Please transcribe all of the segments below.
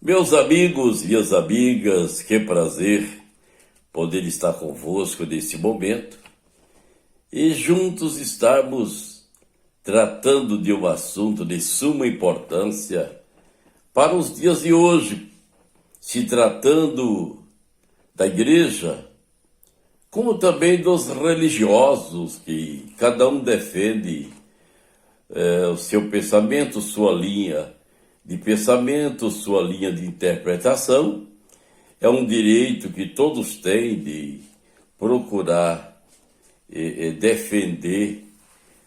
Meus amigos, minhas amigas, que prazer poder estar convosco nesse momento e juntos estarmos tratando de um assunto de suma importância para os dias de hoje, se tratando da igreja, como também dos religiosos, que cada um defende o seu pensamento, sua linha de pensamento, sua linha de interpretação. É um direito que todos têm de procurar defender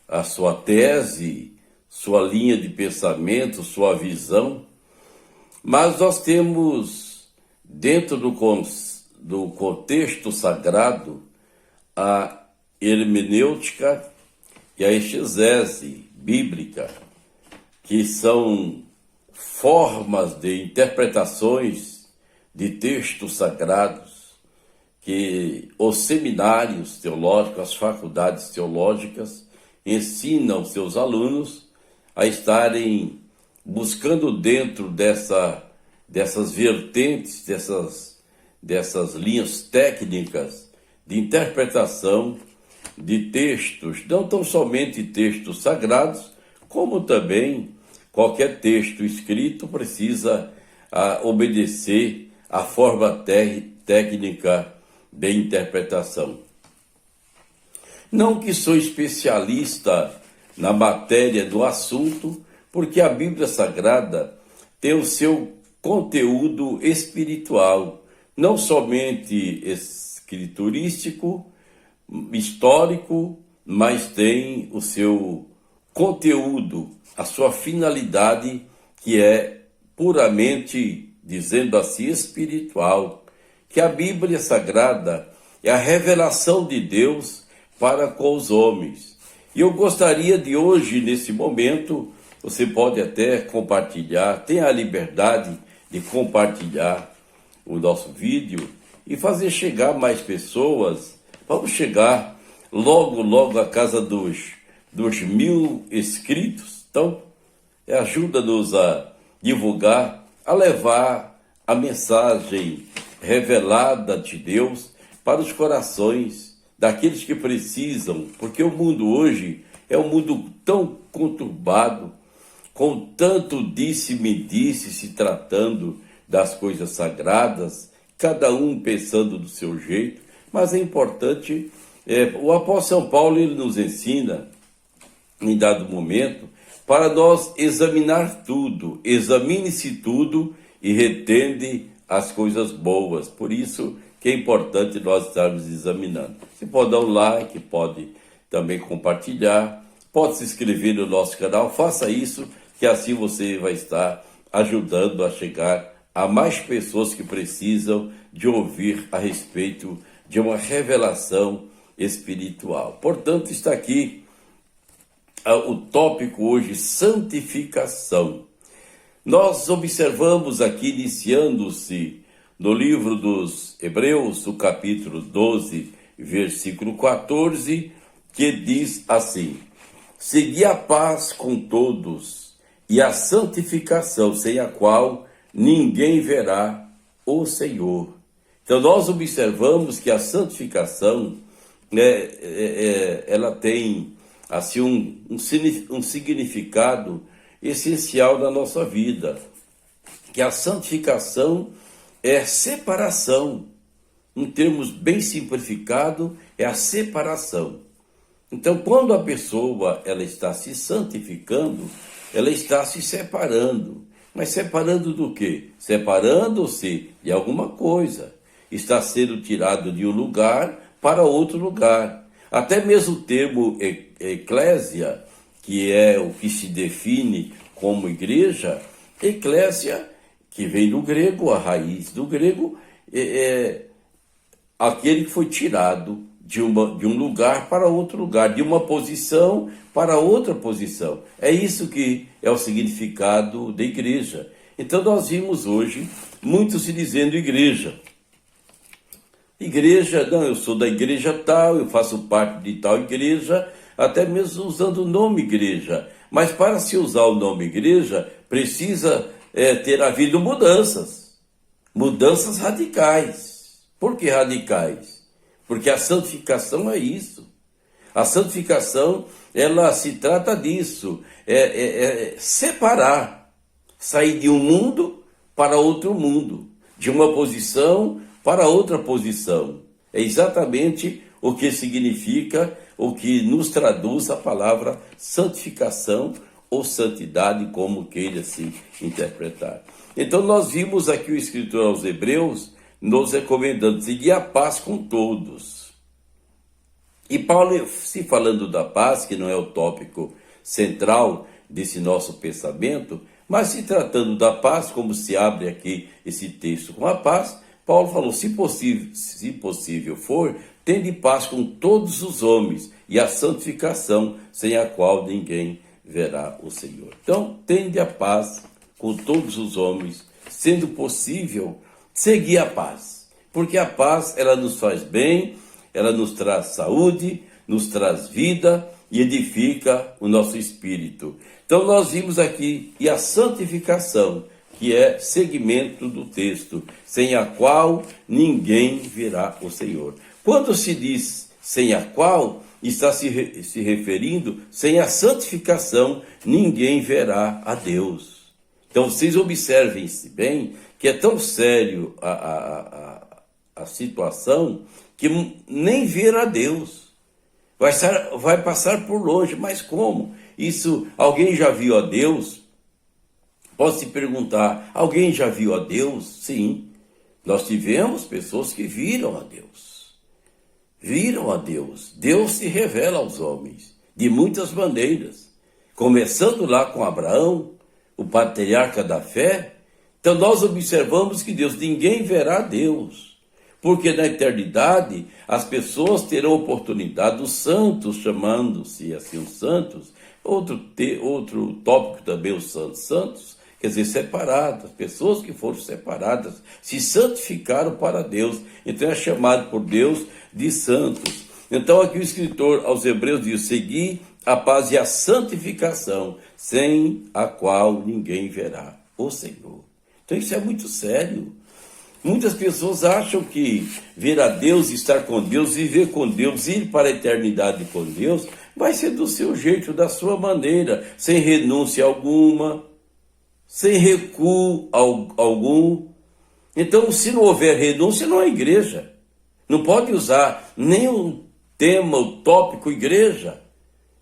a sua tese, sua linha de pensamento, sua visão. Mas nós temos, dentro do contexto sagrado, a hermenêutica e a exegese bíblica, que são formas de interpretações de textos sagrados que os seminários teológicos, as faculdades teológicas ensinam seus alunos a estarem buscando dentro dessas vertentes, dessas linhas técnicas de interpretação de textos, não tão somente textos sagrados, como também qualquer texto escrito precisa obedecer à forma técnica de interpretação. Não que sou especialista na matéria do assunto, porque a Bíblia Sagrada tem o seu conteúdo espiritual, não somente escriturístico, histórico, mas tem o seu conteúdo, a sua finalidade, que é puramente, dizendo assim, espiritual, que a Bíblia Sagrada é a revelação de Deus para com os homens. E eu gostaria de hoje, nesse momento, você pode até compartilhar, tem a liberdade de compartilhar o nosso vídeo e fazer chegar mais pessoas. Vamos chegar logo à casa dos 1000 inscritos. Então, ajuda-nos a divulgar, a levar a mensagem revelada de Deus para os corações daqueles que precisam, porque o mundo hoje é um mundo tão conturbado, com tanto disse-me-disse se tratando das coisas sagradas, cada um pensando do seu jeito, mas é importante, o apóstolo São Paulo ele nos ensina, em dado momento, para nós examinar tudo, examine-se tudo e retende as coisas boas. Por isso que é importante nós estarmos examinando. Você pode dar um like, pode também compartilhar, pode se inscrever no nosso canal, faça isso, que assim você vai estar ajudando a chegar a mais pessoas que precisam de ouvir a respeito de uma revelação espiritual. Portanto, está aqui o tópico hoje, santificação. Nós observamos aqui, iniciando-se no livro dos Hebreus, o capítulo 12, versículo 14, que diz assim: segui a paz com todos e a santificação, sem a qual ninguém verá o Senhor. Então nós observamos que a santificação, ela tem assim um significado essencial na nossa vida, que a santificação é separação, em termos bem simplificados, é a separação. Então, quando a pessoa ela está se santificando, ela está se separando. Mas separando do quê? Separando-se de alguma coisa. Está sendo tirado de um lugar para outro lugar. Até mesmo o termo eclésia, que é o que se define como igreja, eclésia, que vem do grego, a raiz do grego, é aquele que foi tirado de um lugar para outro lugar, de uma posição para outra posição. É isso que é o significado da igreja. Então nós vimos hoje muitos se dizendo igreja. Igreja, não, eu sou da igreja tal, eu faço parte de tal igreja, até mesmo usando o nome igreja. Mas para se usar o nome igreja, precisa ter havido mudanças, mudanças radicais. Por que radicais? Porque a santificação é isso. A santificação, ela se trata disso, separar, sair de um mundo para outro mundo, de uma posição para outra posição. É exatamente o que significa, o que nos traduz a palavra santificação ou santidade, como queira se interpretar. Então nós vimos aqui o escritor aos Hebreus nos recomendando seguir a paz com todos. E Paulo, se falando da paz, que não é o tópico central desse nosso pensamento, mas se tratando da paz, como se abre aqui esse texto com a paz, Paulo falou, se possível for, tende paz com todos os homens e a santificação, sem a qual ninguém verá o Senhor. Então, tende a paz com todos os homens, sendo possível, seguir a paz. Porque a paz, ela nos faz bem, ela nos traz saúde, nos traz vida e edifica o nosso espírito. Então nós vimos aqui, e a santificação, que é segmento do texto, sem a qual ninguém verá o Senhor. Quando se diz sem a qual, está se referindo, sem a santificação, ninguém verá a Deus. Então vocês observem-se bem, que é tão sério a situação, que nem ver a Deus, vai passar por longe. Mas como? Isso, alguém já viu a Deus? Pode se perguntar, alguém já viu a Deus? Sim, nós tivemos pessoas que viram a Deus. Viram a Deus. Deus se revela aos homens de muitas maneiras, começando lá com Abraão, o patriarca da fé. Então nós observamos que ninguém verá a Deus. Porque na eternidade as pessoas terão oportunidade, os santos, chamando-se assim os santos, outro tópico também, os santos, quer dizer, separados, pessoas que foram separadas, se santificaram para Deus, então é chamado por Deus de santos. Então aqui o escritor aos Hebreus diz, segui a paz e a santificação, sem a qual ninguém verá o Senhor. Então isso é muito sério. Muitas pessoas acham que ver a Deus, estar com Deus, viver com Deus, ir para a eternidade com Deus, vai ser do seu jeito, da sua maneira, sem renúncia alguma, sem recuo algum. Então, se não houver renúncia, não é igreja. Não pode usar nem o tema, o tópico igreja.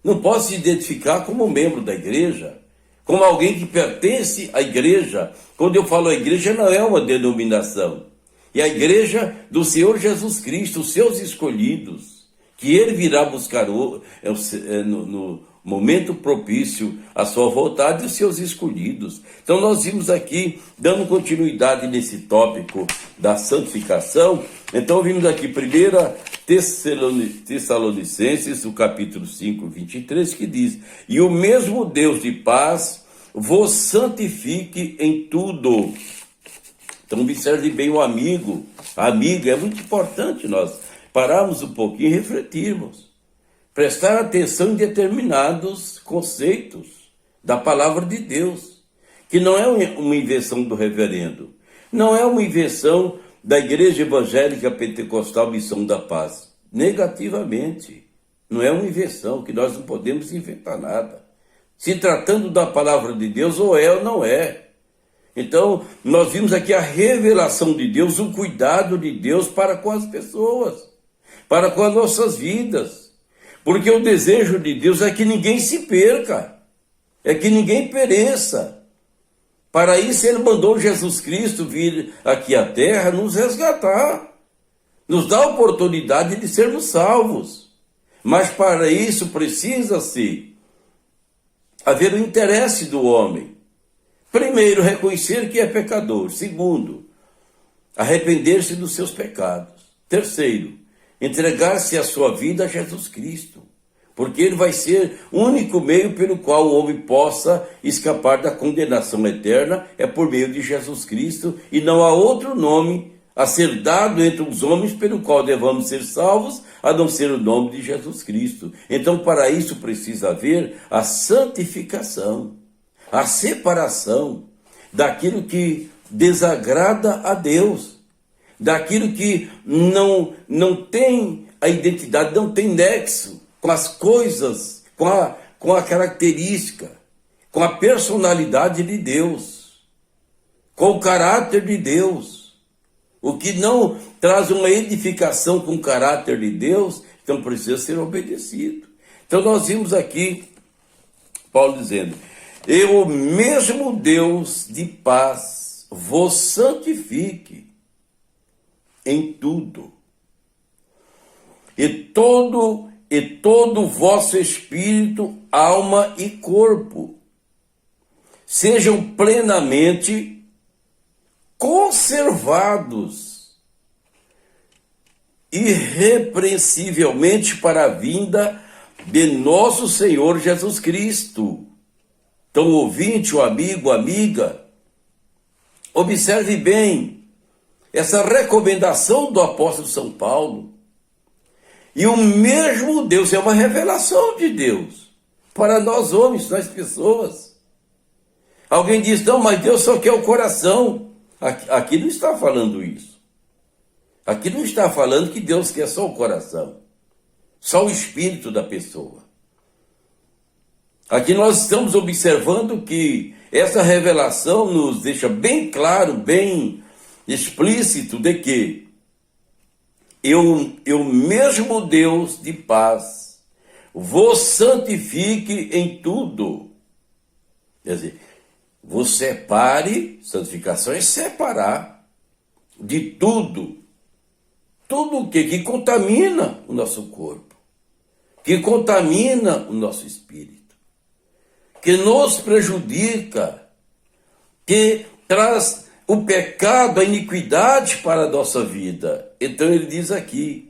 Não pode se identificar como membro da igreja, como alguém que pertence à igreja. Quando eu falo a igreja, não é uma denominação. É a igreja do Senhor Jesus Cristo, os seus escolhidos, que ele virá buscar no momento propício a sua vontade e os seus escolhidos. Então nós vimos aqui, dando continuidade nesse tópico da santificação, então vimos aqui 1 Tessalonicenses, o capítulo 5, 23, que diz, e o mesmo Deus de paz vos santifique em tudo. Então observe bem o amigo, a amiga. É muito importante nós pararmos um pouquinho e refletirmos, prestar atenção em determinados conceitos da palavra de Deus, que não é uma invenção do reverendo, não é uma invenção da Igreja Evangélica Pentecostal Missão da Paz. Negativamente, não é uma invenção, que nós não podemos inventar nada. Se tratando da palavra de Deus, ou é ou não é. Então, nós vimos aqui a revelação de Deus, o cuidado de Deus para com as pessoas, para com as nossas vidas. Porque o desejo de Deus é que ninguém se perca, é que ninguém pereça. Para isso ele mandou Jesus Cristo vir aqui à terra nos resgatar, nos dar a oportunidade de sermos salvos. Mas para isso precisa-se haver o interesse do homem. Primeiro, reconhecer que é pecador. Segundo, arrepender-se dos seus pecados. Terceiro, entregar-se a sua vida a Jesus Cristo, porque ele vai ser o único meio pelo qual o homem possa escapar da condenação eterna, é por meio de Jesus Cristo, e não há outro nome a ser dado entre os homens pelo qual devamos ser salvos, a não ser o nome de Jesus Cristo. Então, para isso precisa haver a santificação, a separação. daquilo que desagrada a Deus, daquilo que não tem a identidade, não tem nexo com as coisas, com a característica, com a personalidade de Deus, com o caráter de Deus. O que não traz uma edificação com o caráter de Deus, então precisa ser obedecido. Então nós vimos aqui Paulo dizendo: eu mesmo Deus de paz vos santifique em tudo, e todo o vosso espírito, alma e corpo sejam plenamente conservados irrepreensivelmente para a vinda de nosso Senhor Jesus Cristo. Então, ouvinte, o amigo, amiga, observe bem essa recomendação do apóstolo São Paulo. E o mesmo Deus, é uma revelação de Deus para nós homens, nós pessoas. Alguém diz: não, mas Deus só quer o coração. Aqui não está falando isso. Aqui não está falando que Deus quer só o coração, só o espírito da pessoa. Aqui nós estamos observando que essa revelação nos deixa bem claro, bem explícito de que eu mesmo Deus de paz vos santifique em tudo. Quer dizer, vos separe, santificação é separar de tudo. Tudo o que contamina o nosso corpo, que contamina o nosso espírito, que nos prejudica, que traz o pecado, a iniquidade para a nossa vida. Então ele diz aqui: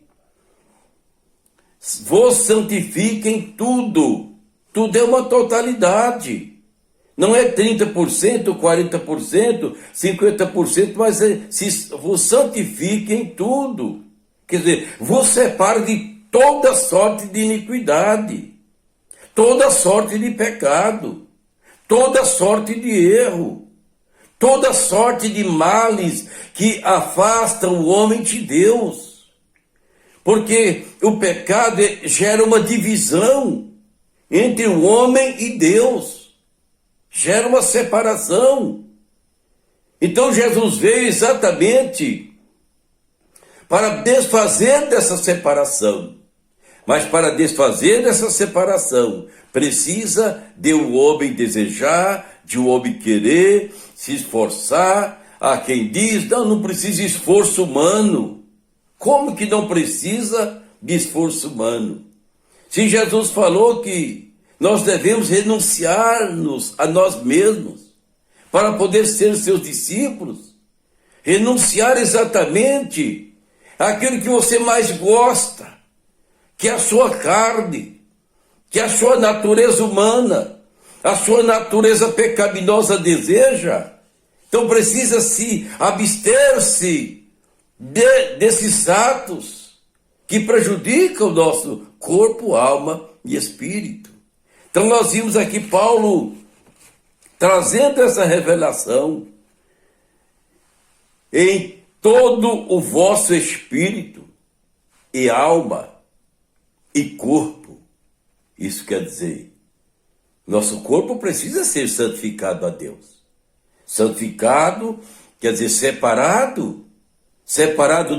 vos santifiquem tudo. Tudo é uma totalidade. Não é 30%, 40%, 50%, mas vos santifiquem tudo. Quer dizer, vos separe de toda sorte de iniquidade, toda sorte de pecado, toda sorte de erro, toda sorte de males que afastam o homem de Deus. Porque o pecado gera uma divisão entre o homem e Deus, gera uma separação. Então Jesus veio exatamente para desfazer dessa separação. Mas para desfazer dessa separação, precisa de um homem desejar, de um homem querer, se esforçar. Há quem diz: não precisa de esforço humano. Como que não precisa de esforço humano? Se Jesus falou que nós devemos renunciar-nos a nós mesmos para poder ser seus discípulos, renunciar exatamente aquilo que você mais gosta, que é a sua carne, que é a sua natureza humana, a sua natureza pecaminosa deseja. Então precisa se abster-se desses atos que prejudicam o nosso corpo, alma e espírito. Então nós vimos aqui Paulo trazendo essa revelação: em todo o vosso espírito e alma e corpo. Isso quer dizer, nosso corpo precisa ser santificado a Deus. Santificado quer dizer separado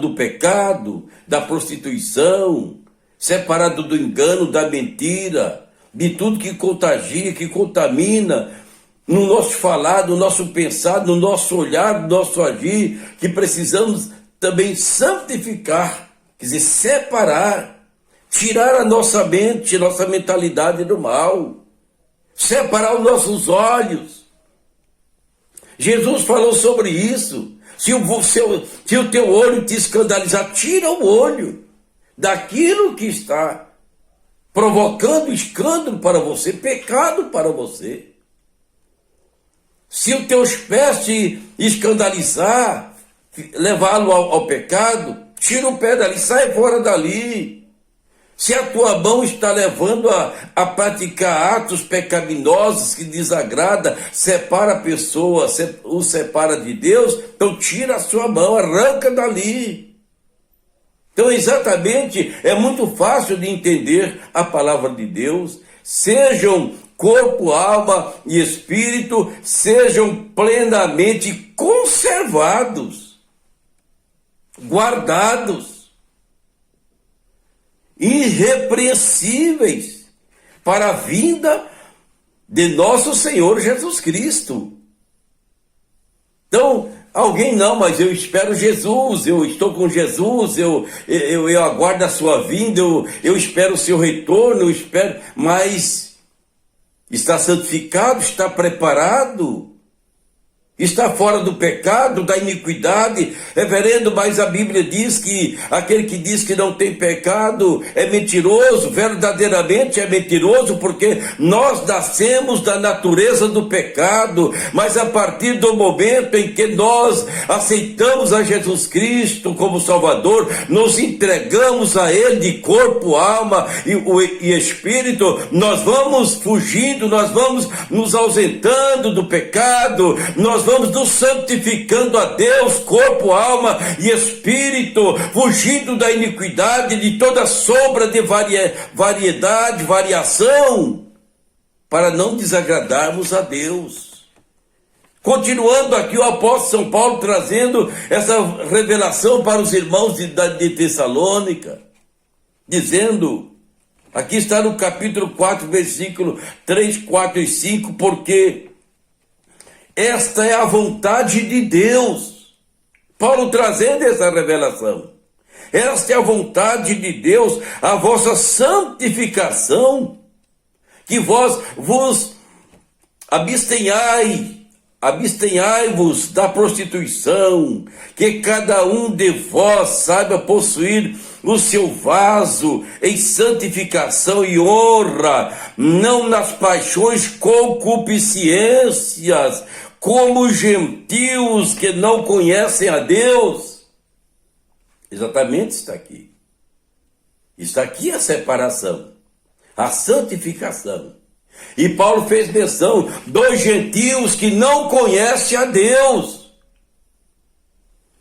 do pecado, da prostituição, separado do engano, da mentira, de tudo que contagia, que contamina no nosso falar, no nosso pensar, no nosso olhar, no nosso agir, que precisamos também santificar, quer dizer, separar, tirar a nossa mente, nossa mentalidade do mal, separar os nossos olhos. Jesus falou sobre isso. Se o teu olho te escandalizar, tira o olho daquilo que está provocando escândalo para você, pecado para você. Se os teus pés te escandalizar, levá-lo ao pecado, tira o pé dali, sai fora dali. Se a tua mão está levando a praticar atos pecaminosos que desagrada, separa a pessoa, o separa de Deus, então tira a sua mão, arranca dali. Então exatamente, é muito fácil de entender a palavra de Deus. Sejam corpo, alma e espírito, sejam plenamente conservados, guardados, irrepreensíveis para a vinda de nosso Senhor Jesus Cristo. Então, alguém não, mas eu espero Jesus, eu estou com Jesus, eu aguardo a sua vinda, eu espero o seu retorno, eu espero, mas está santificado, está preparado, está fora do pecado, da iniquidade. Reverendo, mas a Bíblia diz que aquele que diz que não tem pecado é mentiroso, verdadeiramente é mentiroso, porque nós nascemos da natureza do pecado, mas a partir do momento em que nós aceitamos a Jesus Cristo como Salvador, nos entregamos a Ele de corpo, alma e espírito, nós vamos fugindo, nós vamos nos ausentando do pecado, nós vamos nos santificando a Deus, corpo, alma e espírito, fugindo da iniquidade, de toda sombra de variedade, variação, para não desagradarmos a Deus. Continuando aqui o apóstolo São Paulo trazendo essa revelação para os irmãos de Tessalônica, dizendo, aqui está no capítulo 4, versículo 3, 4 e 5, porque esta é a vontade de Deus. Paulo trazendo essa revelação. Esta é a vontade de Deus, a vossa santificação, que vós vos abstenhai-vos da prostituição, que cada um de vós saiba possuir o seu vaso em santificação e honra, não nas paixões concupiscências, como gentios que não conhecem a Deus. Exatamente está aqui. Está aqui a separação, a santificação. E Paulo fez menção dos gentios que não conhecem a Deus.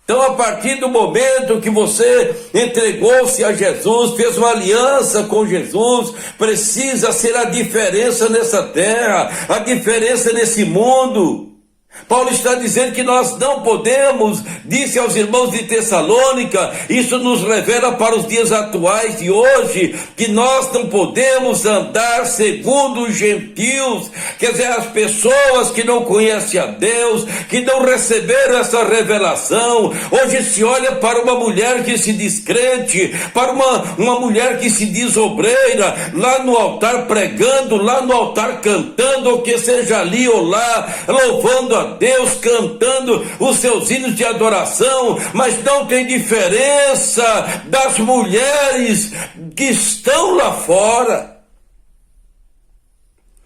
Então, a partir do momento que você entregou-se a Jesus, fez uma aliança com Jesus, precisa ser a diferença nessa terra, a diferença nesse mundo. Paulo está dizendo que nós não podemos, disse aos irmãos de Tessalônica, isso nos revela para os dias atuais de hoje, que nós não podemos andar segundo os gentios, quer dizer, as pessoas que não conhecem a Deus, que não receberam essa revelação. Hoje se olha para uma mulher que se diz crente, para uma mulher que se diz obreira, lá no altar pregando, lá no altar cantando, ou que seja ali ou lá, louvando a Deus, cantando os seus hinos de adoração, mas não tem diferença das mulheres que estão lá fora.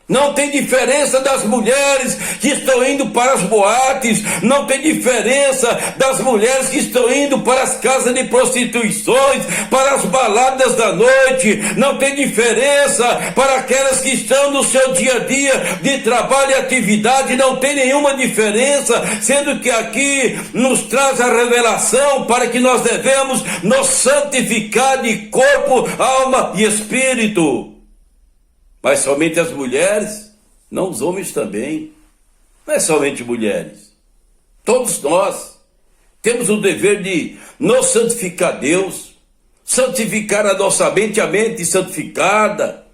Não tem diferença das mulheres que estão indo para as boates, não tem diferença das mulheres que estão indo para as casas de prostituições, para as baladas da noite, não tem diferença para aquelas que estão no seu dia a dia de trabalho e atividade, não tem nenhuma diferença, sendo que aqui nos traz a revelação para que nós devemos nos santificar de corpo, alma e espírito. Mas somente as mulheres, não os homens também. Não é somente mulheres. Todos nós temos o dever de nos santificar a Deus, santificar a nossa mente, a mente santificada,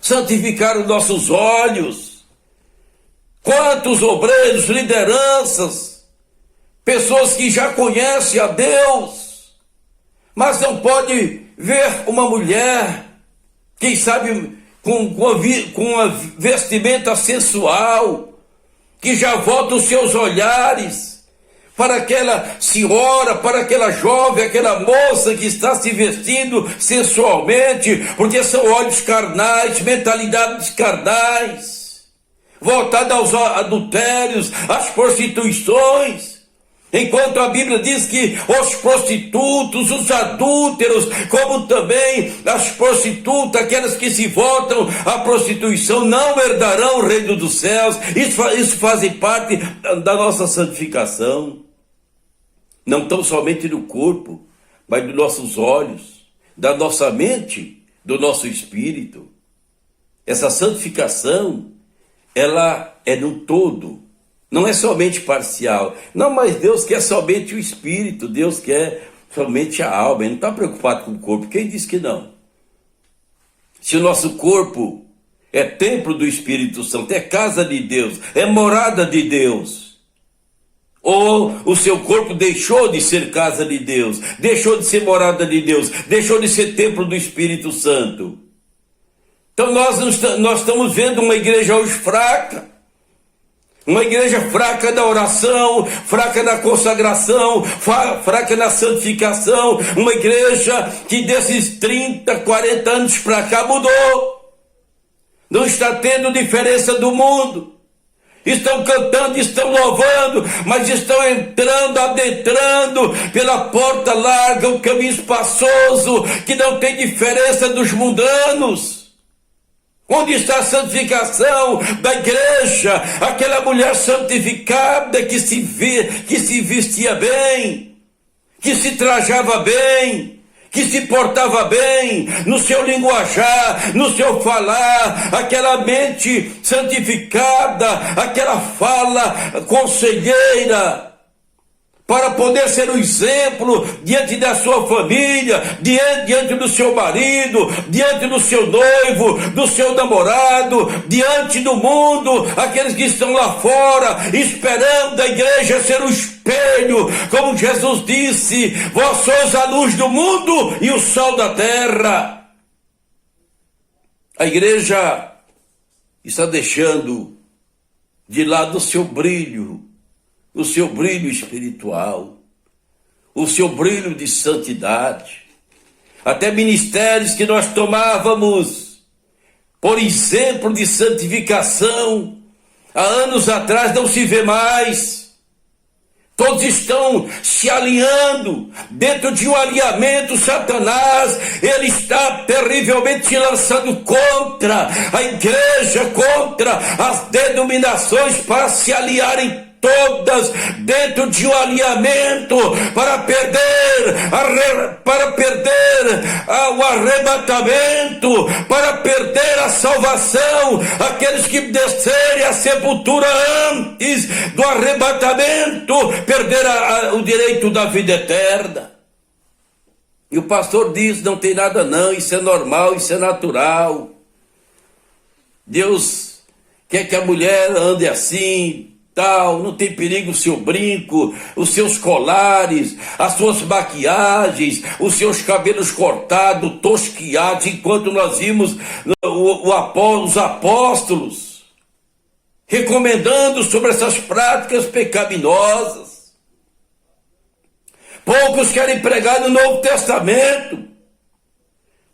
santificar os nossos olhos. Quantos obreiros, lideranças, pessoas que já conhecem a Deus, mas não pode ver uma mulher, quem sabe com uma vestimenta sensual, que já volta os seus olhares para aquela senhora, para aquela jovem, aquela moça que está se vestindo sensualmente, porque são olhos carnais, mentalidades carnais, voltada aos adultérios, às prostituições. Enquanto a Bíblia diz que os prostitutos, os adúlteros, como também as prostitutas, aquelas que se voltam à prostituição, não herdarão o reino dos céus. Isso faz parte da nossa santificação. Não tão somente do corpo, mas dos nossos olhos, da nossa mente, do nosso espírito. Essa santificação, ela é no todo. Não é somente parcial. Não, mas Deus quer somente o espírito. Deus quer somente a alma. Ele não está preocupado com o corpo. Quem disse que não? Se o nosso corpo é templo do Espírito Santo, é casa de Deus, é morada de Deus, ou o seu corpo deixou de ser casa de Deus, deixou de ser morada de Deus, deixou de ser templo do Espírito Santo. Então nós estamos vendo uma igreja hoje fraca. Uma igreja fraca da oração, fraca da consagração, fraca na santificação. Uma igreja que desses 30, 40 anos para cá mudou. Não está tendo diferença do mundo. Estão cantando, estão louvando, mas estão entrando, adentrando pela porta larga, o caminho espaçoso, que não tem diferença dos mundanos. Onde está a santificação da igreja? Aquela mulher santificada que se vestia bem, que se trajava bem, que se portava bem no seu linguajar, no seu falar, aquela mente santificada, aquela fala conselheira, para poder ser um exemplo diante da sua família, diante do seu marido, diante do seu noivo, do seu namorado, diante do mundo, aqueles que estão lá fora, esperando a igreja ser um espelho, como Jesus disse: vós sois a luz do mundo e o sol da terra. A igreja está deixando de lado o seu brilho espiritual, o seu brilho de santidade. Até ministérios que nós tomávamos por exemplo de santificação, há anos atrás não se vê mais. Todos estão se alinhando dentro de um alinhamento. Satanás, ele está terrivelmente lançando contra a igreja, contra as denominações, para se alinharem todas dentro de um alinhamento, para perder o arrebatamento, para perder a salvação. Aqueles que descerem à sepultura antes do arrebatamento, perder o direito da vida eterna. E o pastor diz: não tem nada não, isso é normal, isso é natural. Deus quer que a mulher ande assim, tal, não tem perigo o seu brinco, os seus colares, as suas maquiagens, os seus cabelos cortados, tosquiados, enquanto nós vimos os apóstolos recomendando sobre essas práticas pecaminosas. Poucos querem pregar no Novo Testamento.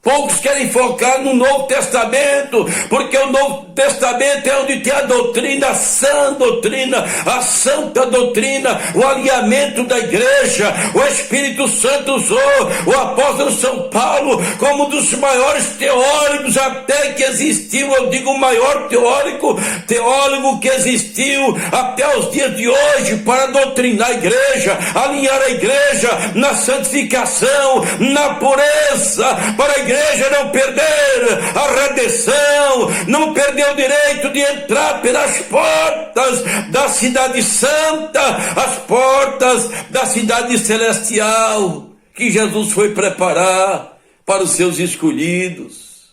Poucos querem focar no Novo Testamento, porque o Novo Testamento é onde tem a doutrina, a sã doutrina, a santa doutrina, o alinhamento da igreja. O Espírito Santo usou o apóstolo São Paulo como um dos maiores teólogos até que existiu. Eu digo o maior teólogo que existiu até os dias de hoje, para doutrinar a igreja, alinhar a igreja na santificação, na pureza, para a igreja não perder a redenção, não perder o direito de entrar pelas portas da cidade santa, as portas da cidade celestial que Jesus foi preparar para os seus escolhidos.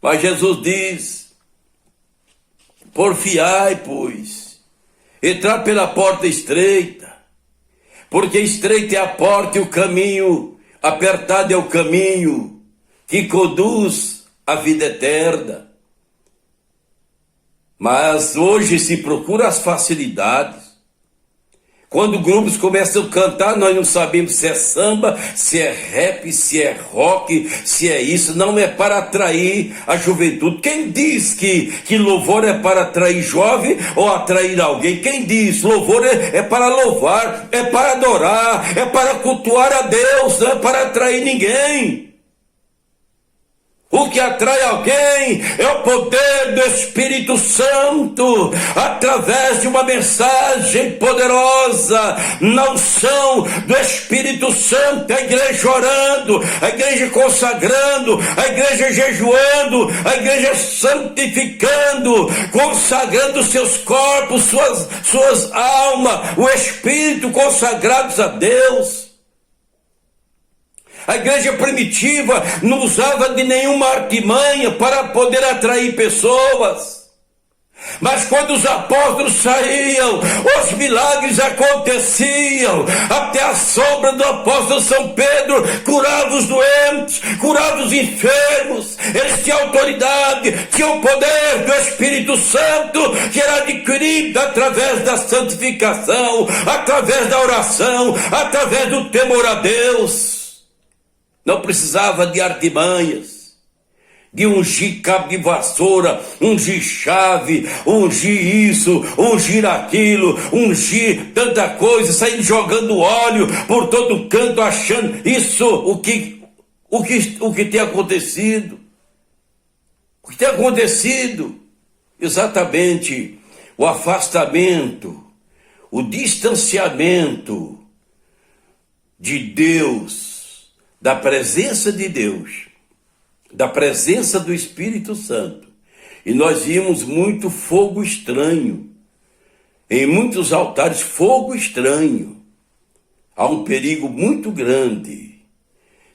Mas Jesus diz: porfiai, pois, entrar pela porta estreita, porque estreita é a porta e o caminho apertado é o caminho que conduz à vida eterna. Mas hoje se procura as facilidades. Quando grupos começam a cantar, nós não sabemos se é samba, se é rap, se é rock, se é isso. Não é para atrair a juventude. Quem diz que louvor é para atrair jovem ou atrair alguém? Quem diz? Louvor é para louvar, é para adorar, é para cultuar a Deus, não é para atrair ninguém. O que atrai alguém é o poder do Espírito Santo, através de uma mensagem poderosa, na unção do Espírito Santo, a igreja orando, a igreja consagrando, a igreja jejuando, a igreja santificando, consagrando seus corpos, suas almas, o Espírito consagrados a Deus. A igreja primitiva não usava de nenhuma artimanha para poder atrair pessoas. Mas quando os apóstolos saíam, os milagres aconteciam. Até a sombra do apóstolo São Pedro curava os doentes, curava os enfermos. Eles tinham autoridade, tinham o poder do Espírito Santo, que era adquirido através da santificação, através da oração, através do temor a Deus. Não precisava de artimanhas, de ungir cabo de vassoura, ungir chave, ungir isso, ungir aquilo, ungir tanta coisa, sair jogando óleo por todo canto, achando isso, o que tem acontecido. O que tem acontecido? Exatamente o afastamento, o distanciamento de Deus, da presença de Deus, da presença do Espírito Santo. E nós vimos muito fogo estranho, em muitos altares, fogo estranho. Há um perigo muito grande.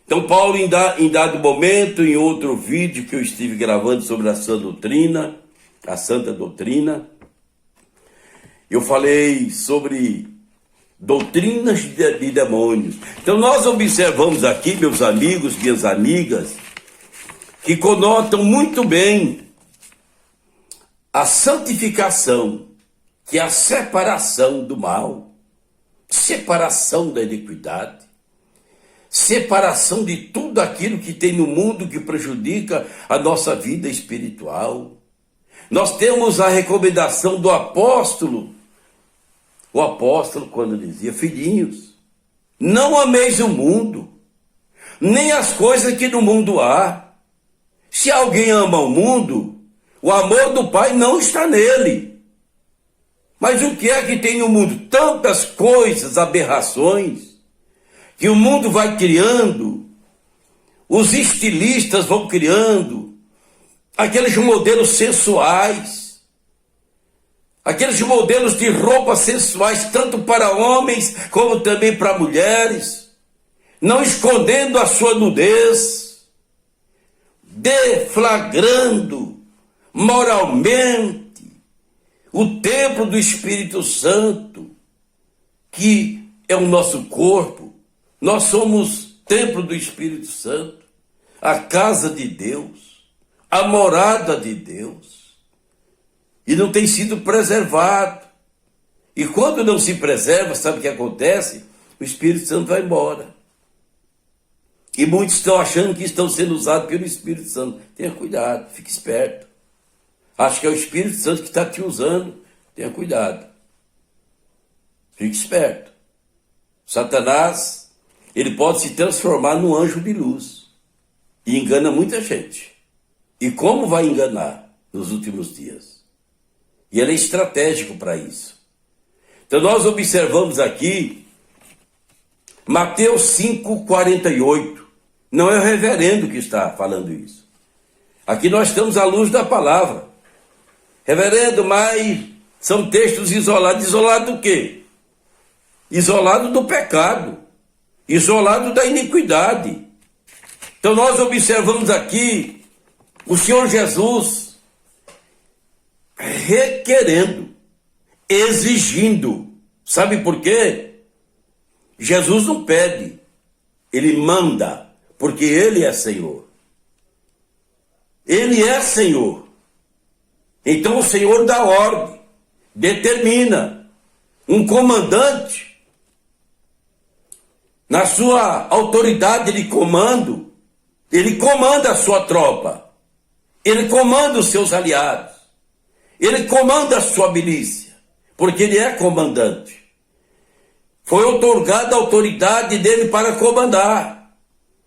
Então Paulo, em dado momento, em outro vídeo que eu estive gravando sobre a Santa Doutrina, eu falei sobre doutrinas de demônios. Então nós observamos aqui, meus amigos, minhas amigas, que conotam muito bem a santificação, que é a separação do mal, separação da iniquidade, separação de tudo aquilo que tem no mundo que prejudica a nossa vida espiritual. Nós temos a recomendação do apóstolo. O apóstolo, quando dizia: filhinhos, não ameis o mundo, nem as coisas que no mundo há. Se alguém ama o mundo, o amor do Pai não está nele. Mas o que é que tem no mundo? Tantas coisas, aberrações, que o mundo vai criando, os estilistas vão criando, aqueles modelos sensuais, aqueles modelos de roupas sensuais, tanto para homens como também para mulheres, não escondendo a sua nudez, deflagrando moralmente o templo do Espírito Santo, que é o nosso corpo. Nós somos templo do Espírito Santo, a casa de Deus, a morada de Deus. E não tem sido preservado. E quando não se preserva, sabe o que acontece? O Espírito Santo vai embora. E muitos estão achando que estão sendo usados pelo Espírito Santo. Tenha cuidado, fique esperto. Acho que é o Espírito Santo que está te usando. Tenha cuidado. Fique esperto. Satanás, ele pode se transformar num anjo de luz. E engana muita gente. E como vai enganar nos últimos dias? E ele é estratégico para isso. Então nós observamos aqui Mateus 5,48. Não é o reverendo que está falando isso. Aqui nós temos a luz da palavra. Reverendo, mas são textos isolados. Isolado do quê? Isolado do pecado. Isolado da iniquidade. Então nós observamos aqui o Senhor Jesus requerendo, exigindo. Sabe por quê? Jesus não pede, ele manda, porque ele é Senhor. Ele é Senhor. Então o Senhor dá ordem, determina. Um comandante, na sua autoridade de comando, ele comanda a sua tropa, ele comanda os seus aliados, ele comanda a sua milícia, porque ele é comandante. Foi outorgada a autoridade dele para comandar.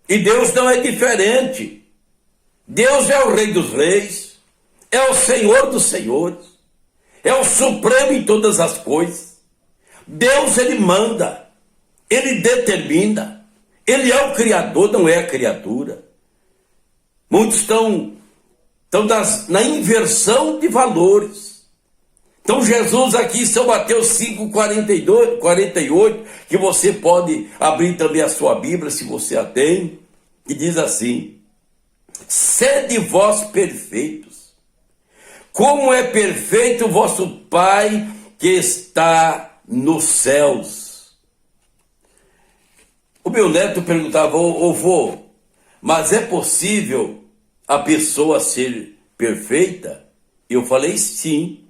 E Deus não é diferente. Deus é o Rei dos Reis, é o Senhor dos Senhores, é o Supremo em todas as coisas. Deus, ele manda, ele determina, ele é o Criador, não é a criatura. Muitos estão na inversão de valores. Então Jesus aqui em São Mateus 5:48, que você pode abrir também a sua Bíblia, se você a tem, que diz assim: sede vós perfeitos, como é perfeito o vosso Pai que está nos céus. O meu neto perguntava: ô vô, mas é possível a pessoa ser perfeita? Eu falei sim.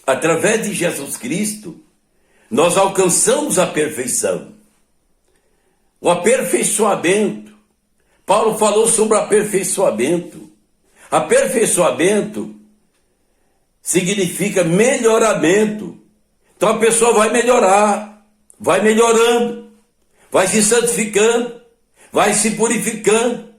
Através de Jesus Cristo, nós alcançamos a perfeição. O aperfeiçoamento. Paulo falou sobre o aperfeiçoamento. Aperfeiçoamento significa melhoramento. Então a pessoa vai melhorar, vai melhorando, vai se santificando, vai se purificando,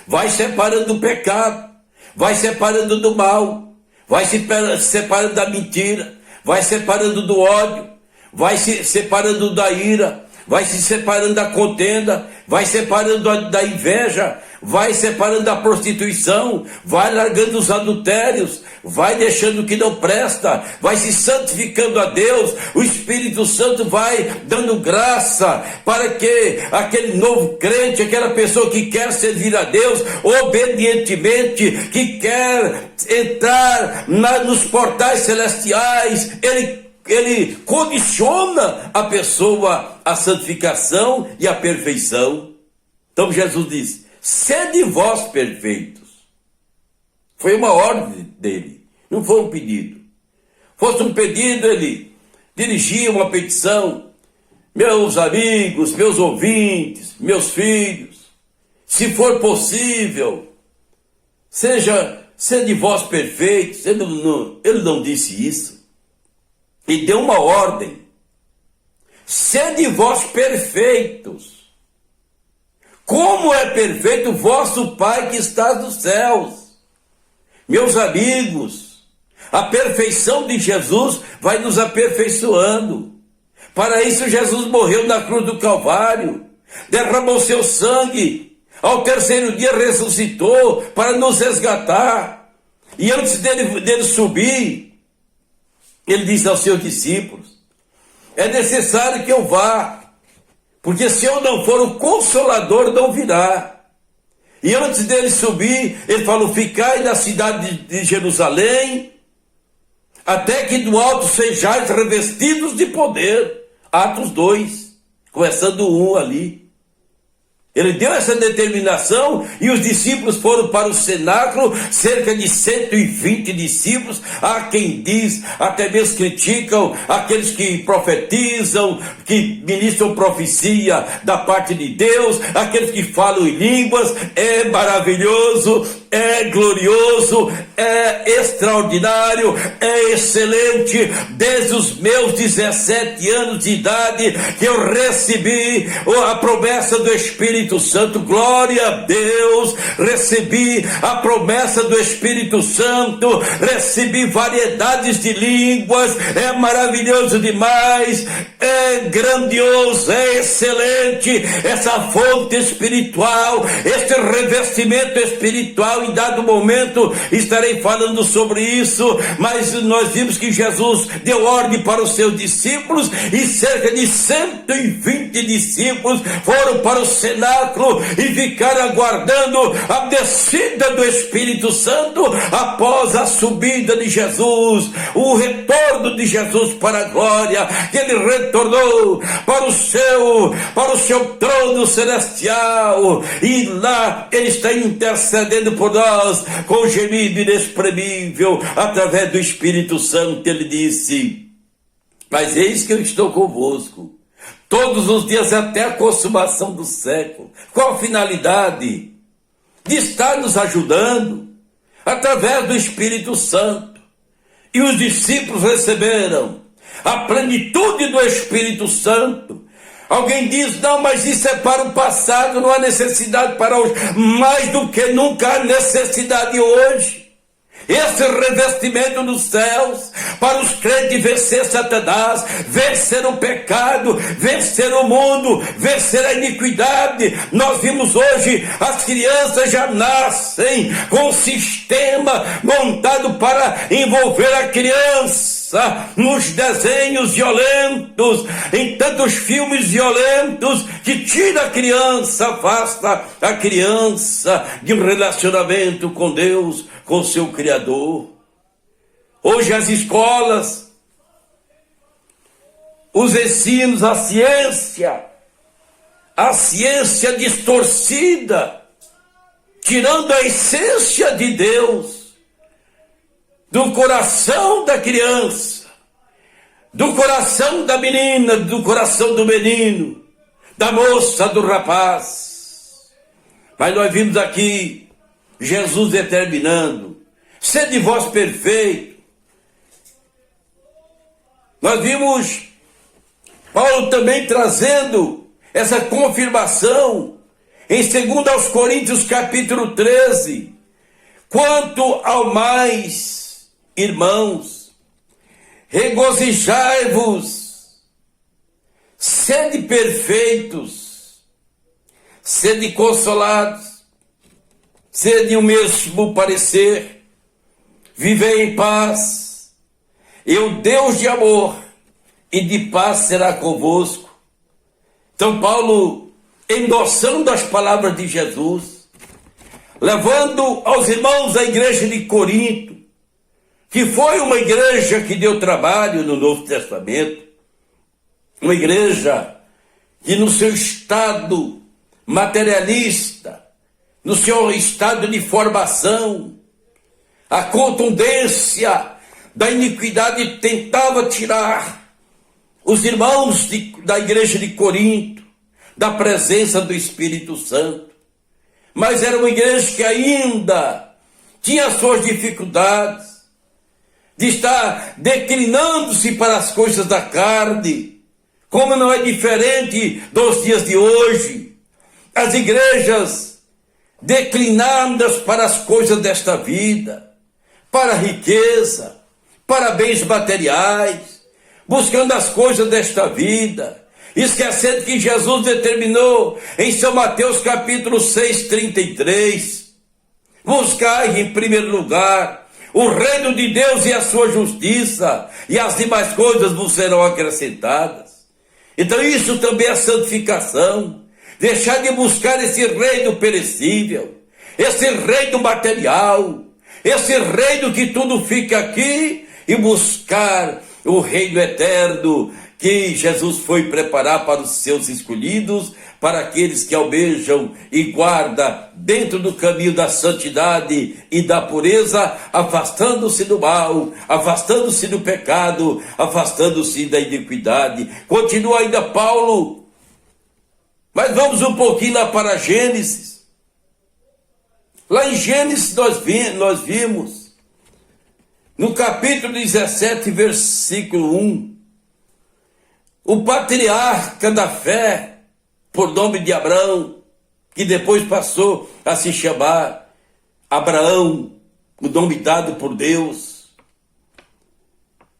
vai separando do pecado, vai separando do mal, vai se separando da mentira, vai separando do ódio, vai se separando da ira, vai se separando da contenda, vai separando da inveja, vai separando da prostituição, vai largando os adultérios, vai deixando o que não presta, vai se santificando a Deus. O Espírito Santo vai dando graça para que aquele novo crente, aquela pessoa que quer servir a Deus obedientemente, que quer entrar nos portais celestiais, ele condiciona a pessoa à santificação e à perfeição. Então Jesus diz: sede vós perfeitos. Foi uma ordem dele, não foi um pedido. Fosse um pedido, ele dirigia uma petição: meus amigos, meus ouvintes, meus filhos, se for possível, sede vós perfeitos. Ele não disse isso. E deu uma ordem: sede vós perfeitos, como é perfeito o vosso Pai que está nos céus. Meus amigos, a perfeição de Jesus vai nos aperfeiçoando. Para isso Jesus morreu na cruz do Calvário, derramou seu sangue, ao terceiro dia ressuscitou para nos resgatar. E antes dele subir, ele disse aos seus discípulos: é necessário que eu vá, porque se eu não for, o Consolador não virá. E antes dele subir, ele falou: ficai na cidade de Jerusalém, até que do alto sejais revestidos de poder. Atos 2, começando 1 ali. Ele deu essa determinação e os discípulos foram para o cenáculo, cerca de 120 discípulos. Há quem diz, até mesmo criticam aqueles que profetizam, que ministram profecia da parte de Deus, aqueles que falam em línguas. É maravilhoso, é glorioso, é extraordinário, é excelente. Desde os meus 17 anos de idade que eu recebi a promessa do Espírito Santo, glória a Deus, recebi a promessa do Espírito Santo, recebi variedades de línguas. É maravilhoso demais, é grandioso, é excelente essa fonte espiritual, este revestimento espiritual. Em dado momento estarei falando sobre isso, mas nós vimos que Jesus deu ordem para os seus discípulos e cerca de 120 discípulos foram para o cenáculo e ficaram aguardando a descida do Espírito Santo após a subida de Jesus, o retorno de Jesus para a glória, que ele retornou para o seu trono celestial, e lá ele está intercedendo por nós com gemido inexprimível através do Espírito Santo. Ele disse: Mas eis que eu estou convosco todos os dias até a consumação do século. Qual a finalidade? De estar nos ajudando através do Espírito Santo. E os discípulos receberam a plenitude do Espírito Santo. Alguém diz, não, mas isso é para o passado, não há necessidade para hoje. Mais do que nunca há necessidade hoje. Esse revestimento dos céus, para os crentes vencer Satanás, vencer o pecado, vencer o mundo, vencer a iniquidade. Nós vimos hoje, as crianças já nascem com um sistema montado para envolver a criança nos desenhos violentos, em tantos filmes violentos que tira a criança, afasta a criança de um relacionamento com Deus, com seu Criador. Hoje as escolas, os ensinos, a ciência distorcida, tirando a essência de Deus do coração da criança, do coração da menina, do coração do menino, da moça, do rapaz. Mas nós vimos aqui Jesus determinando, sede vós perfeito. Nós vimos Paulo também trazendo essa confirmação em 2 Coríntios capítulo 13. Quanto ao mais, irmãos, regozijai-vos, sede perfeitos, sede consolados, sede o mesmo parecer, vivei em paz, e o Deus de amor e de paz será convosco. Então Paulo, endossando as palavras de Jesus, levando aos irmãos da igreja de Corinto, que foi uma igreja que deu trabalho no Novo Testamento, uma igreja que no seu estado materialista, no seu estado de formação, a contundência da iniquidade tentava tirar os irmãos da igreja de Corinto da presença do Espírito Santo. Mas era uma igreja que ainda tinha suas dificuldades de estar declinando-se para as coisas da carne, como não é diferente dos dias de hoje. As igrejas declinadas para as coisas desta vida, para a riqueza, para bens materiais, buscando as coisas desta vida, esquecendo que Jesus determinou em São Mateus capítulo 6:33, buscai em primeiro lugar o reino de Deus e a sua justiça, e as demais coisas vos serão acrescentadas. Então isso também é santificação. Deixar de buscar esse reino perecível, esse reino material, esse reino que tudo fica aqui, e buscar o reino eterno que Jesus foi preparar para os seus escolhidos, para aqueles que almejam e guardam dentro do caminho da santidade e da pureza, afastando-se do mal, afastando-se do pecado, afastando-se da iniquidade. Continua ainda Paulo. Mas vamos um pouquinho lá para Gênesis. Lá em Gênesis nós vimos, no capítulo 17, versículo 1, o patriarca da fé, por nome de Abraão, que depois passou a se chamar Abraão, o nome dado por Deus.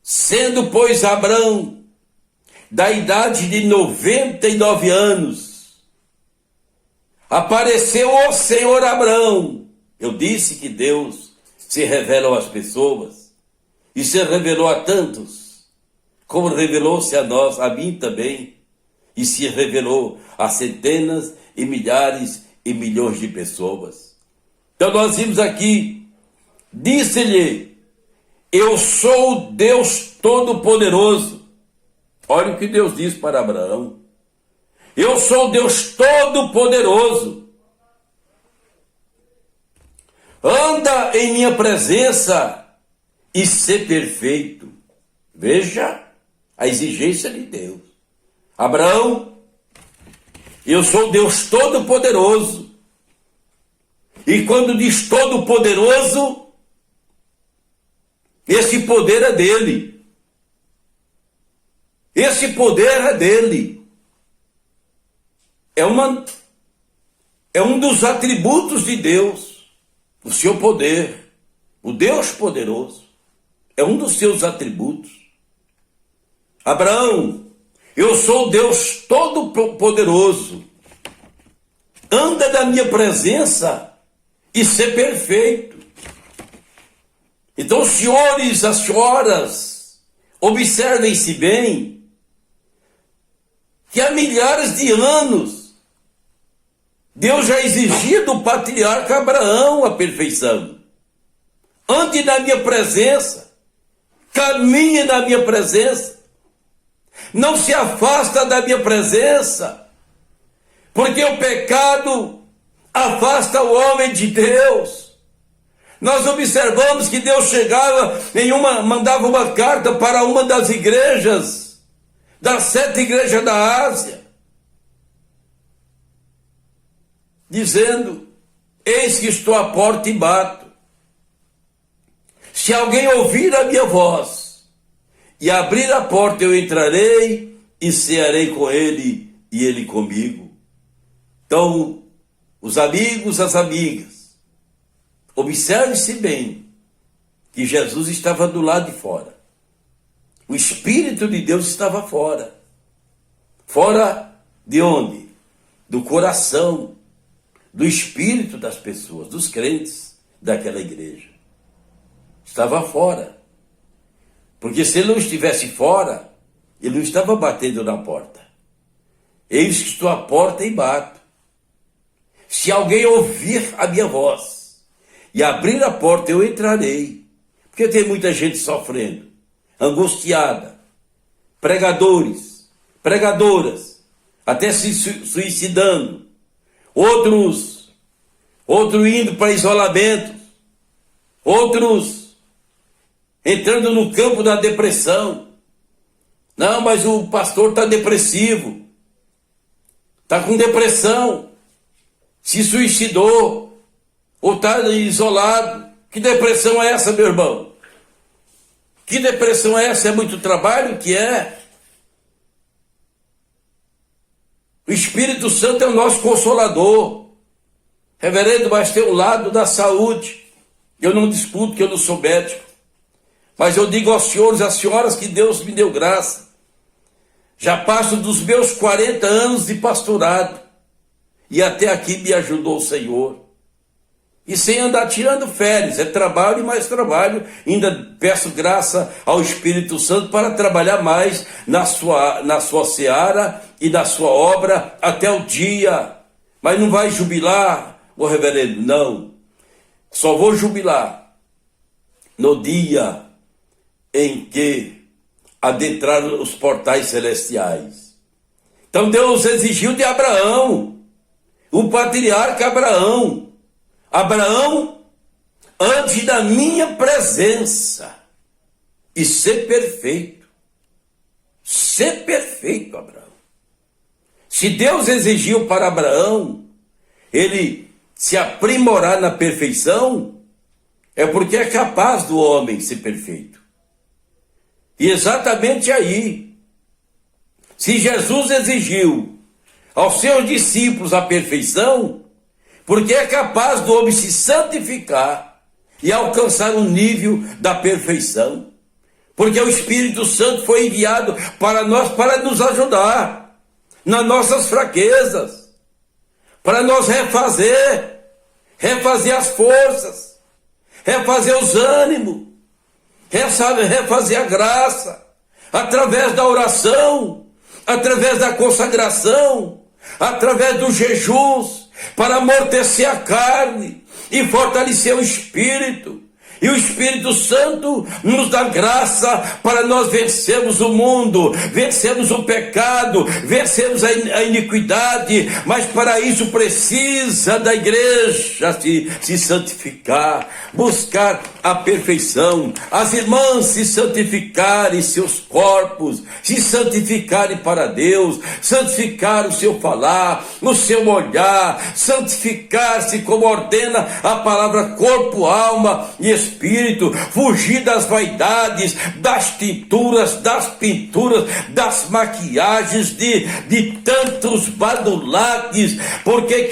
Sendo, pois, Abraão da idade de 99 anos, apareceu o Senhor Abraão. Eu disse que Deus se revela às pessoas, e se revelou a tantos, como revelou-se a nós, a mim também, e se revelou a centenas e milhares e milhões de pessoas. Então nós vimos aqui, disse-lhe, eu sou o Deus Todo-Poderoso. Olha o que Deus diz para Abraão. Eu sou o Deus Todo-Poderoso. Anda em minha presença e ser perfeito. Veja a exigência de Deus. Abraão, eu sou Deus Todo-Poderoso. E quando diz Todo-Poderoso, esse poder é dele. Esse poder é dele. É um dos atributos de Deus, o seu poder. O Deus poderoso é um dos seus atributos. Abraão, eu sou Deus Todo-Poderoso. Anda na minha presença e ser perfeito. Então, os senhores, as senhoras, observem-se bem, que há milhares de anos, Deus já exigia do patriarca Abraão a perfeição. Ande na minha presença, caminhe na minha presença, não se afasta da minha presença, porque o pecado afasta o homem de Deus. Nós observamos que Deus chegava mandava uma carta para uma das igrejas, das 7 igrejas da Ásia, dizendo: eis que estou à porta e bato. Se alguém ouvir a minha voz e abrir a porta, eu entrarei e cearei com ele e ele comigo. Então, os amigos, as amigas, observe-se bem que Jesus estava do lado de fora. O Espírito de Deus estava fora. Fora de onde? Do coração, do espírito das pessoas, dos crentes daquela igreja. Estava fora. Porque se ele não estivesse fora, ele não estava batendo na porta. Eis que estou à porta e bato. Se alguém ouvir a minha voz e abrir a porta, eu entrarei. Porque tem muita gente sofrendo, angustiada, pregadores, pregadoras, até se suicidando, outros indo para isolamento, outros entrando no campo da depressão. Não, mas o pastor está depressivo, está com depressão, se suicidou, ou está isolado. Que depressão é essa, meu irmão? Que depressão é essa? É muito trabalho? Que é? O Espírito Santo é o nosso consolador. Reverendo, mas tem um lado da saúde. Eu não discuto, que eu não sou médico. Mas eu digo aos senhores, às senhoras, que Deus me deu graça. Já passo dos meus 40 anos de pastorado. E até aqui me ajudou o Senhor. E sem andar tirando férias. É trabalho e mais trabalho. Ainda peço graça ao Espírito Santo para trabalhar mais na sua seara e na sua obra até o dia. Mas não vai jubilar, ô reverendo? Não. Só vou jubilar no dia em que adentrar os portais celestiais. Então Deus exigiu de Abraão, o patriarca Abraão: Abraão, ande na minha presença e ser perfeito. Ser perfeito, Abraão. Se Deus exigiu para Abraão ele se aprimorar na perfeição, é porque é capaz do homem ser perfeito. E exatamente aí, se Jesus exigiu aos seus discípulos a perfeição, porque é capaz do homem se santificar e alcançar o nível da perfeição. Porque o Espírito Santo foi enviado para nós para nos ajudar nas nossas fraquezas, para nós refazer as forças, refazer os ânimos, refazer a graça, através da oração, através da consagração, através dos jejuns, para amortecer a carne e fortalecer o espírito, E o Espírito Santo nos dá graça para nós vencermos o mundo, vencermos o pecado, vencermos a iniquidade, mas para isso precisa da igreja se santificar, buscar a perfeição, as irmãs se santificarem seus corpos, se santificarem para Deus, santificar o seu falar, o seu olhar, santificar-se como ordena a palavra corpo, alma e espírito, fugir das vaidades, das tinturas, das pinturas, das maquiagens, de tantos badulaques, porque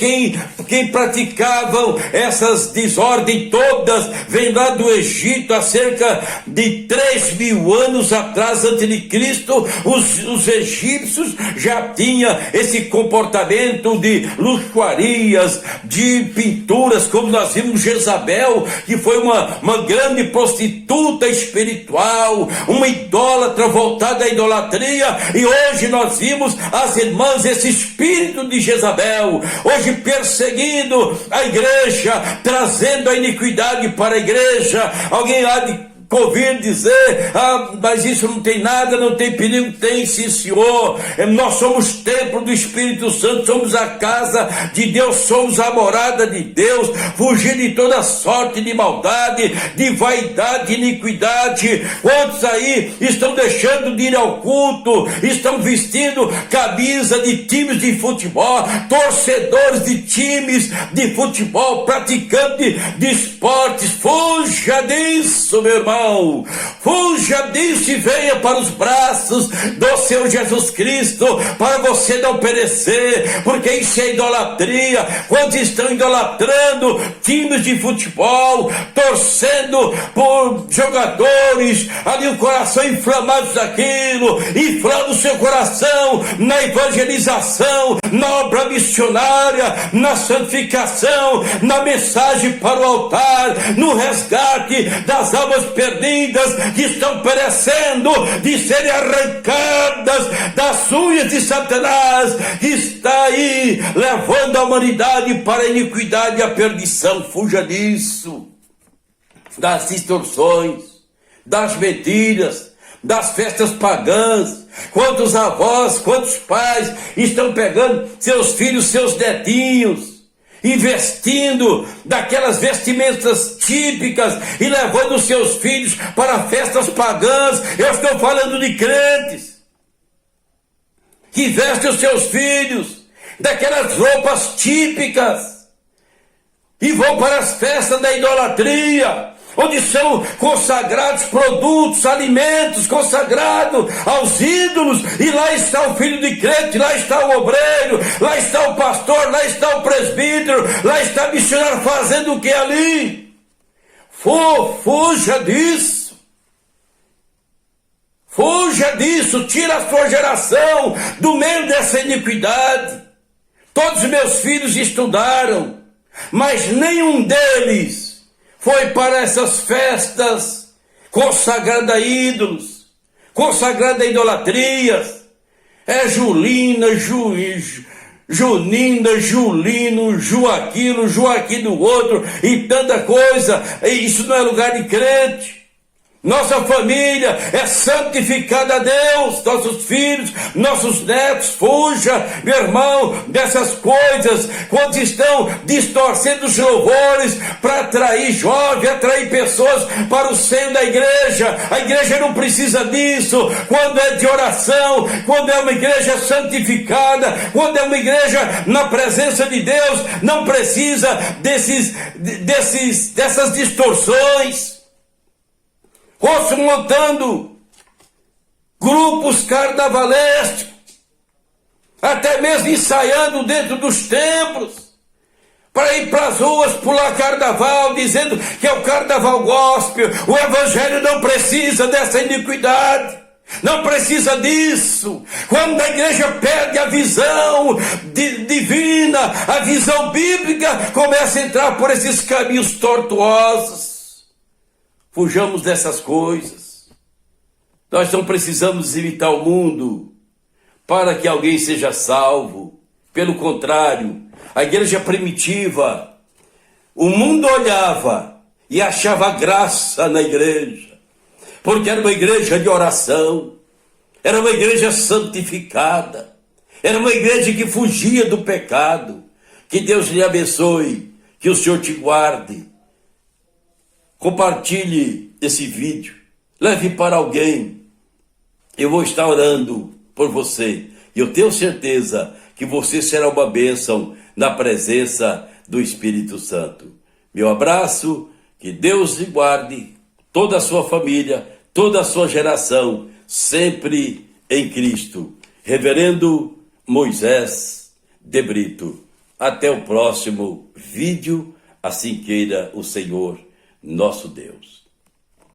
quem praticavam essas desordens todas vem lá do Egito há cerca de 3.000 anos atrás, antes de Cristo. Os egípcios já tinham esse comportamento de luxuarias, de pinturas, como nós vimos Jezabel, que foi uma grande prostituta espiritual, uma idólatra voltada à idolatria, e hoje nós vimos as irmãs, esse espírito de Jezabel, hoje perseguindo a igreja, trazendo a iniquidade para a igreja. Alguém há de ouvir dizer: mas isso não tem nada, não tem perigo. Tem, sim, senhor. Nós somos templo do Espírito Santo, somos a casa de Deus, somos a morada de Deus. Fugir de toda sorte de maldade, de vaidade, de iniquidade. Quantos aí estão deixando de ir ao culto, estão vestindo camisa de times de futebol, torcedores de times de futebol, praticantes de esportes? Fuja disso, meu irmão. Fuja disso e venha para os braços do Senhor Jesus Cristo, para você não perecer, porque isso é idolatria. Quantos estão idolatrando times de futebol, torcendo por jogadores, ali o coração inflamado daquilo, inflama o seu coração na evangelização, na obra missionária, na santificação, na mensagem para o altar, no resgate das almas perdidas que estão perecendo, de serem arrancadas das unhas de Satanás, que está aí levando a humanidade para a iniquidade e a perdição. Fuja disso, das distorções, das mentiras, das festas pagãs. Quantos avós, quantos pais estão pegando seus filhos, seus netinhos, e vestindo daquelas vestimentas típicas e levando os seus filhos para festas pagãs. Eu estou falando de crentes que vestem os seus filhos daquelas roupas típicas e vão para as festas da idolatria, onde são consagrados produtos, alimentos consagrados aos ídolos, e lá está o filho de crente, lá está o obreiro, lá está o pastor, lá está o presbítero, lá está o missionário fazendo o que ali? Fuja disso. Fuja disso, tira a sua geração do meio dessa iniquidade. Todos os meus filhos estudaram, mas nenhum deles foi para essas festas consagradas a ídolos, consagradas a idolatrias. É Julina, Junina, Julino, Joaquim do outro, e tanta coisa. Isso não é lugar de crente. Nossa família é santificada a Deus, nossos filhos, nossos netos. Fuja, meu irmão, dessas coisas, quando estão distorcendo os louvores para atrair jovens, atrair pessoas para o seio da igreja. A igreja não precisa disso. Quando é de oração, quando é uma igreja santificada, quando é uma igreja na presença de Deus, não precisa dessas distorções. Ouço montando grupos carnavalescos, até mesmo ensaiando dentro dos templos, para ir para as ruas pular carnaval, dizendo que é o carnaval gospel. O evangelho não precisa dessa iniquidade, não precisa disso. Quando a igreja perde a visão divina, a visão bíblica, começa a entrar por esses caminhos tortuosos. Fujamos dessas coisas. Nós não precisamos imitar o mundo para que alguém seja salvo. Pelo contrário, a igreja primitiva, o mundo olhava e achava graça na igreja, porque era uma igreja de oração, era uma igreja santificada, era uma igreja que fugia do pecado. Que Deus lhe abençoe, que o Senhor te guarde. Compartilhe esse vídeo, leve para alguém. Eu vou estar orando por você e eu tenho certeza que você será uma bênção na presença do Espírito Santo. Meu abraço, que Deus lhe guarde, toda a sua família, toda a sua geração, sempre em Cristo. Reverendo Moisés de Brito. Até o próximo vídeo, assim queira o Senhor, nosso Deus.